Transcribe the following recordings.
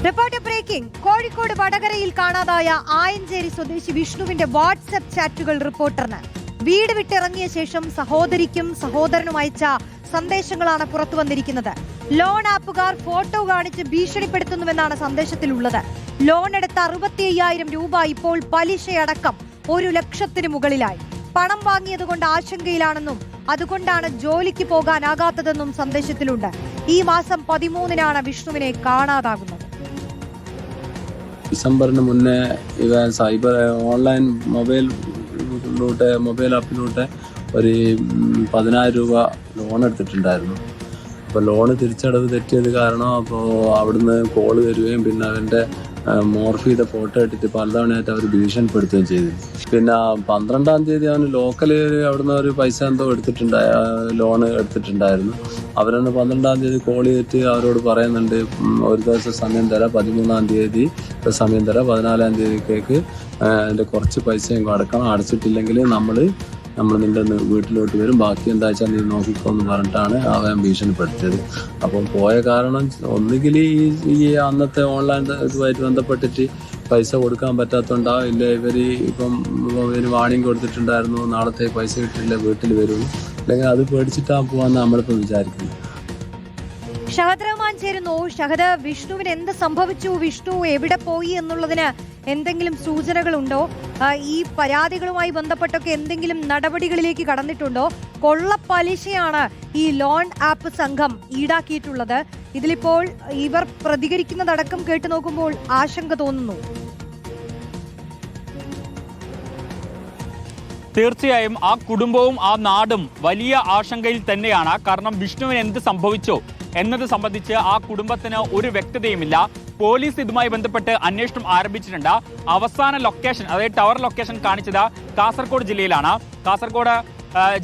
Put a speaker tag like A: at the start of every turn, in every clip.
A: Reporter breaking. Kozhikode വടകരയിൽ കാണാതായ ആയഞ്ചേരി സ്വദേശി വിഷ്ണുവിന്റെ വാട്സ്ആപ്പ് ചാറ്റുകൾ റിപ്പോർട്ടറിന്. വീട് വിട്ടിറങ്ങിയ ശേഷം സഹോദരിക്കും സഹോദരനും അയച്ച സന്ദേശങ്ങളാണ് പുറത്തു വന്നിരിക്കുന്നത്. ലോൺ ആപ്പുകാർ ഫോട്ടോ കാണിച്ച് ഭീഷണിപ്പെടുത്തുന്നുവെന്നാണ് സന്ദേശത്തിലുള്ളത്. ലോൺ എടുത്ത 65,000 രൂപ ഇപ്പോൾ പലിശയടക്കം 1,00,000 മുകളിലായി. പണം വാങ്ങിയതുകൊണ്ട് ആശങ്കയിലാണെന്നും അതുകൊണ്ടാണ് ജോലിക്ക് പോകാനാകാത്തതെന്നും സന്ദേശത്തിലുണ്ട്. ഈ മാസം 13-നാണ് വിഷ്ണുവിനെ കാണാതാകുന്നത്.
B: ഡിസംബറിന് മുന്നേ ഇവ സൈബർ ഓൺലൈൻ മൊബൈൽ ആപ്പിലൂടെ ഒരു 10,000 രൂപ ലോൺ എടുത്തിട്ടുണ്ടായിരുന്നു. അപ്പോൾ ലോണ് തിരിച്ചടവ് തെറ്റിയത് കാരണം അപ്പോൾ അവിടുന്ന് കോള് വരികയും പിന്നെ അവൻ്റെ മോർഫിയുടെ ഫോട്ടോ ഇട്ടിട്ട് പലതവണയായിട്ട് അവർ ഭീഷണിപ്പെടുത്തുകയും ചെയ്തു. പിന്നെ 12-ാം തീയതി അവന് ലോക്കലിൽ അവിടുന്ന് ഒരു പൈസ എന്തോ ലോണ് എടുത്തിട്ടുണ്ടായിരുന്നു. അവരന്ന് 12-ാം തീയതി കോൾ ചെയ്തിട്ട് അവരോട് പറയുന്നുണ്ട്, ഒരു ദിവസം സമയം തരാം, 13-ാം തീയതി സമയം തരാം, 14-ാം തീയതിക്കേക്ക് അതിൻ്റെ കുറച്ച് പൈസയും അടക്കണം, അടച്ചിട്ടില്ലെങ്കിൽ നമ്മൾ നിൻ്റെ വീട്ടിലോട്ട് വരും, ബാക്കി എന്താ വെച്ചാൽ നീ നോക്കിക്കോ എന്ന് പറഞ്ഞിട്ടാണ് അവൻ ഭീഷണിപ്പെടുത്തിയത്. അപ്പം പോയ കാരണം ഒന്നുകിൽ ഈ അന്നത്തെ ഓൺലൈൻ ഇതുമായിട്ട് ബന്ധപ്പെട്ടിട്ട് പൈസ കൊടുക്കാൻ പറ്റാത്തതുകൊണ്ടാവും, ഇല്ല ഇവർ ഇപ്പം ഇവന് വാണിംഗ് കൊടുത്തിട്ടുണ്ടായിരുന്നു, നാളത്തെ പൈസ കിട്ടില്ല വീട്ടിൽ വരും, അല്ലെങ്കിൽ അത് പേടിച്ചിട്ടാ പോവാന്ന് നമ്മളിപ്പോൾ വിചാരിക്കുന്നത്.
A: ഷഹദ് റഹ്മാൻ ചേരുന്നു. ഷഹദ്, വിഷ്ണുവിന് എന്ത് സംഭവിച്ചു, വിഷ്ണു എവിടെ പോയി എന്നുള്ളതിന് എന്തെങ്കിലും സൂചനകളുണ്ടോ? ഈ പരാതികളുമായി ബന്ധപ്പെട്ടൊക്കെ എന്തെങ്കിലും നടപടികളിലേക്ക് കടന്നിട്ടുണ്ടോ? കൊള്ളപ്പലിശയാണ് ഈ ലോൺ ആപ്പ് സംഘം ഈടാക്കിയിട്ടുള്ളത്. ഇതിലിപ്പോൾ ഇവർ പ്രതികരിക്കുന്നതടക്കം കേട്ടു നോക്കുമ്പോൾ ആശങ്ക തോന്നുന്നു.
C: തീർച്ചയായും ആ കുടുംബവും ആ നാടും വലിയ ആശങ്കയിൽ തന്നെയാണ്. കാരണം വിഷ്ണുവിന് എന്ത് സംഭവിച്ചോ എന്നത് സംബന്ധിച്ച് ആ കുടുംബത്തിന് ഒരു വ്യക്തതയുമില്ല. പോലീസ് ഇതുമായി ബന്ധപ്പെട്ട് അന്വേഷണം ആരംഭിച്ചിട്ടുണ്ട്. അവസാന ലൊക്കേഷൻ, അതായത് ടവർ ലൊക്കേഷൻ കാണിച്ചത് കാസർഗോഡ് ജില്ലയിലാണ്. കാസർഗോഡ്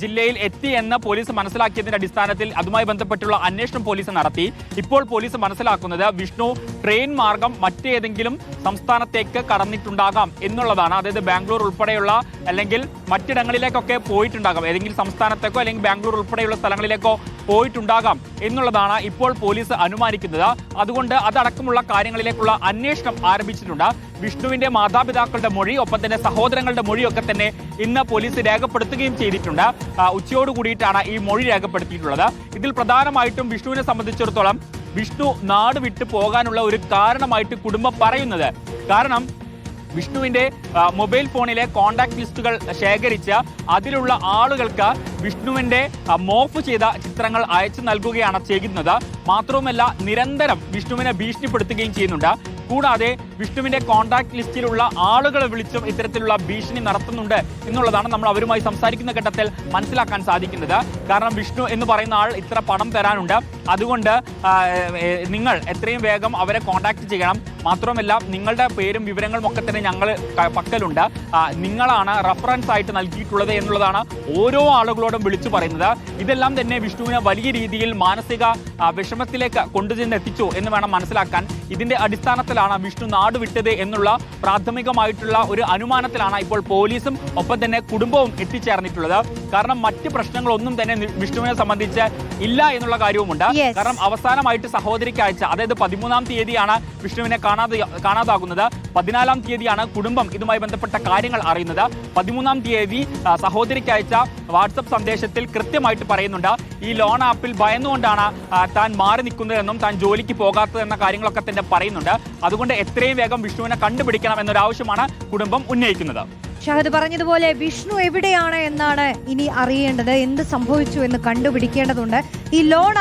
C: ജില്ലയിൽ എത്തി എന്ന് പോലീസ് മനസ്സിലാക്കിയതിന്റെ അടിസ്ഥാനത്തിൽ അതുമായി ബന്ധപ്പെട്ടുള്ള അന്വേഷണം പോലീസ് നടത്തി. ഇപ്പോൾ പോലീസ് മനസ്സിലാക്കുന്നത് വിഷ്ണു ട്രെയിൻ മാർഗം മറ്റേതെങ്കിലും സംസ്ഥാനത്തേക്ക് കടന്നിട്ടുണ്ടാകാം എന്നുള്ളതാണ്. അതായത് ബാംഗ്ലൂർ ഉൾപ്പെടെയുള്ള അല്ലെങ്കിൽ മറ്റിടങ്ങളിലേക്കൊക്കെ പോയിട്ടുണ്ടാകാം, ഏതെങ്കിലും സംസ്ഥാനത്തേക്കോ അല്ലെങ്കിൽ ബാംഗ്ലൂർ ഉൾപ്പെടെയുള്ള സ്ഥലങ്ങളിലേക്കോ പോയിട്ടുണ്ടാകാം എന്നുള്ളതാണ് ഇപ്പോൾ പോലീസ് അനുമാനിക്കുന്നത്. അതുകൊണ്ട് അതടക്കമുള്ള കാര്യങ്ങളിലേക്കുള്ള അന്വേഷണം ആരംഭിച്ചിട്ടുണ്ട്. വിഷ്ണുവിന്റെ മാതാപിതാക്കളുടെ മൊഴി, ഒപ്പം തന്നെ സഹോദരങ്ങളുടെ മൊഴിയൊക്കെ തന്നെ ഇന്ന് പോലീസ് രേഖപ്പെടുത്തുകയും ചെയ്തിട്ടുണ്ട്. ഉച്ചയോട് കൂടിയിട്ടാണ് ഈ മൊഴി രേഖപ്പെടുത്തിയിട്ടുള്ളത്. ഇതിൽ പ്രധാനമായിട്ടും വിഷ്ണുവിനെ സംബന്ധിച്ചിടത്തോളം വിഷ്ണു നാട് വിട്ടു പോകാനുള്ള ഒരു കാരണമായിട്ട് കുടുംബം പറയുന്നത്, കാരണം വിഷ്ണുവിന്റെ മൊബൈൽ ഫോണിലെ കോണ്ടാക്ട് ലിസ്റ്റുകൾ ശേഖരിച്ച് അതിലുള്ള ആളുകൾക്ക് വിഷ്ണുവിന്റെ മോഫ് ചെയ്ത ചിത്രങ്ങൾ അയച്ചു നൽകുകയാണ് ചെയ്യുന്നത്. മാത്രവുമല്ല നിരന്തരം വിഷ്ണുവിനെ ഭീഷണിപ്പെടുത്തുകയും ചെയ്യുന്നുണ്ട്. കൂടാതെ വിഷ്ണുവിന്റെ കോണ്ടാക്ട് ലിസ്റ്റിലുള്ള ആളുകളെ വിളിച്ചും ഇത്തരത്തിലുള്ള ഭീഷണി നടത്തുന്നുണ്ട് എന്നുള്ളതാണ് നമ്മൾ അവരുമായി സംസാരിക്കുന്ന ഘട്ടത്തിൽ മനസ്സിലാക്കാൻ സാധിക്കുന്നത്. കാരണം വിഷ്ണു എന്ന് പറയുന്ന ആൾ ഇത്ര പണം തരാനുണ്ട്, അതുകൊണ്ട് നിങ്ങൾ എത്രയും വേഗം അവരെ കോണ്ടാക്ട് ചെയ്യണം, മാത്രമല്ല നിങ്ങളുടെ പേരും വിവരങ്ങളും ഒക്കെ തന്നെ ഞങ്ങൾ പക്കലുണ്ട്, നിങ്ങളാണ് റഫറൻസ് ആയിട്ട് നൽകിയിട്ടുള്ളത് എന്നുള്ളതാണ് ഓരോ ആളുകളോടും വിളിച്ചു പറയുന്നത്. ഇതെല്ലാം തന്നെ വിഷ്ണുവിനെ വലിയ രീതിയിൽ മാനസിക വിഷമത്തിലേക്ക് കൊണ്ടുചെന്നെത്തിച്ചു എന്ന് വേണം മനസ്സിലാക്കാൻ. ഇതിന്റെ അടിസ്ഥാനത്തിലാണ് വിഷ്ണു നാട് വിട്ടത് എന്നുള്ള പ്രാഥമികമായിട്ടുള്ള ഒരു അനുമാനത്തിലാണ് ഇപ്പോൾ പോലീസും ഒപ്പം തന്നെ കുടുംബവും എത്തിച്ചേർന്നിട്ടുള്ളത്. കാരണം മറ്റ് പ്രശ്നങ്ങളൊന്നും തന്നെ വിഷ്ണുവിനെ സംബന്ധിച്ച് ഇല്ല എന്നുള്ള കാര്യവുമുണ്ട്. കാരണം അവസാനമായിട്ട് സഹോദരിക്ക് അയച്ച, അതായത് 13-ാം തീയതിയാണ് വിഷ്ണുവിനെ കാണാതാകുന്നത്. 14-ാം തീയതിയാണ് കുടുംബം ഇതുമായി ബന്ധപ്പെട്ട കാര്യങ്ങൾ അറിയുന്നത്. 13-ാം തീയതി സഹോദരിക്ക് അയച്ച വാട്സപ്പ് സന്ദേശത്തിൽ കൃത്യമായിട്ട് പറയുന്നുണ്ട്, ഈ ലോൺ ആപ്പിൽ ഭയന്നുകൊണ്ടാണ് താൻ മാറി നിൽക്കുന്നതെന്നും താൻ ജോലിക്ക് പോകാത്തതെന്ന കാര്യങ്ങളൊക്കെ തന്നെ പറയുന്നുണ്ട്. അതുകൊണ്ട് എത്രയും വേഗം വിഷ്ണുവിനെ കണ്ടുപിടിക്കണം എന്നൊരാവശ്യമാണ് കുടുംബം ഉന്നയിക്കുന്നത്.
A: ഷഹദ് പറഞ്ഞതുപോലെ വിഷ്ണു എവിടെയാണ് എന്നാണ് ഇനി അറിയേണ്ടത്. എന്ത് സംഭവിച്ചു എന്ന് കണ്ടുപിടിക്കേണ്ടതുണ്ട്. ഈ ലോൺ